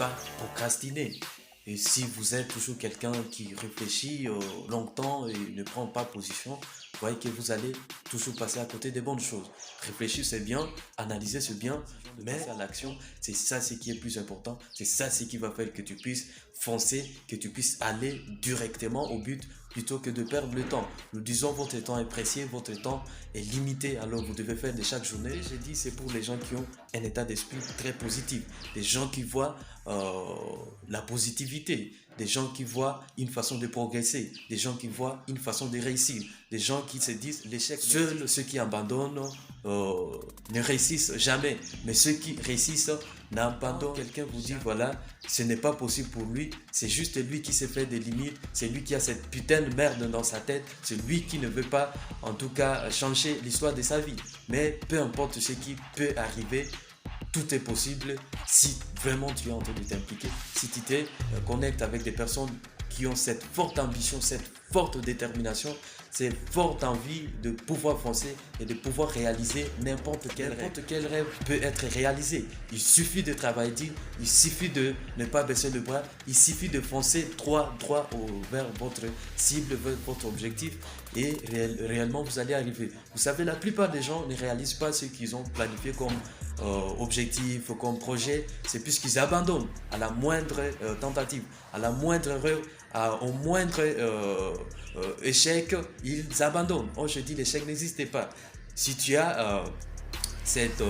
pas procrastiner. Et si vous êtes toujours quelqu'un qui réfléchit longtemps et ne prend pas position, vous voyez que vous allez toujours passer à côté des bonnes choses. Réfléchir c'est bien, analyser c'est bien, mais à l'action, c'est ça ce qui est plus important. C'est ça ce qui va faire que tu puisses foncer, que tu puisses aller directement au but plutôt que de perdre le temps. Nous disons votre temps est précieux, votre temps est limité, alors vous devez faire de chaque journée. J'ai dit c'est pour les gens qui ont un état d'esprit très positif, des gens qui voient la positivité, des gens qui voient une façon de progresser, des gens qui voient une façon de réussir, des gens qui se disent l'échec. Seuls ceux qui abandonnent ne réussissent jamais, mais ceux qui réussissent n'abandonnent. Quelqu'un vous dit voilà, ce n'est pas possible pour lui, c'est juste lui qui s'est fait des limites, c'est lui qui a cette putain de merde dans sa tête, c'est lui qui ne veut pas en tout cas changer l'histoire de sa vie. Mais peu importe ce qui peut arriver, tout est possible si vraiment tu es en train de t'impliquer, si tu te connectes avec des personnes qui ont cette forte ambition, cette forte détermination, cette forte envie de pouvoir foncer et de pouvoir réaliser n'importe quel rêve. N'importe quel rêve peut être réalisé. Il suffit de travailler dur, il suffit de ne pas baisser le bras, il suffit de foncer droit vers votre cible, vers votre objectif et réellement vous allez arriver. Vous savez, la plupart des gens ne réalisent pas ce qu'ils ont planifié comme objectif, comme projet, c'est puisqu'ils abandonnent à la moindre tentative, à la moindre erreur, au moindre échec, ils abandonnent. Oh, je dis l'échec n'existe pas. Si tu as cette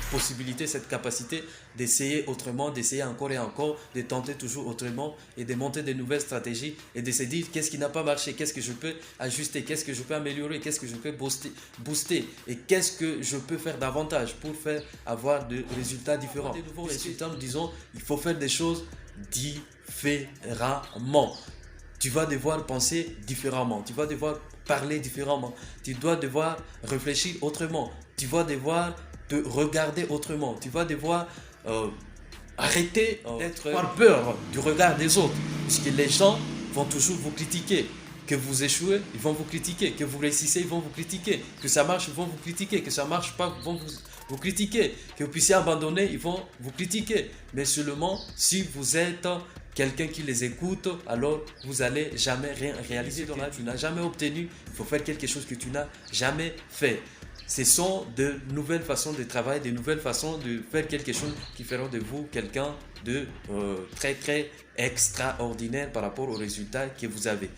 possibilité, cette capacité d'essayer autrement, d'essayer encore et encore, de tenter toujours autrement et de monter de nouvelles stratégies et de se dire qu'est-ce qui n'a pas marché, qu'est-ce que je peux ajuster, qu'est-ce que je peux améliorer, qu'est-ce que je peux booster et qu'est-ce que je peux faire davantage pour faire avoir des résultats différents. Des nouveaux résultats, nous disons, il faut faire des choses différemment. Tu vas devoir penser différemment, tu vas devoir parler différemment, tu dois devoir réfléchir autrement, tu vas devoir te regarder autrement, tu vas devoir arrêter d'être par peur du regard des autres, puisque les gens vont toujours vous critiquer. Que vous échouez, ils vont vous critiquer. Que vous réussissez, ils vont vous critiquer. Que ça marche, ils vont vous critiquer. Que ça ne marche pas, ils vont vous critiquer. Que vous puissiez abandonner, ils vont vous critiquer. Mais seulement si vous êtes quelqu'un qui les écoute, alors vous n'allez jamais rien réaliser dans la vie. Tu n'as jamais obtenu, il faut faire quelque chose que tu n'as jamais fait. Ce sont de nouvelles façons de travailler, de nouvelles façons de faire quelque chose qui feront de vous quelqu'un de très très extraordinaire par rapport aux résultats que vous avez.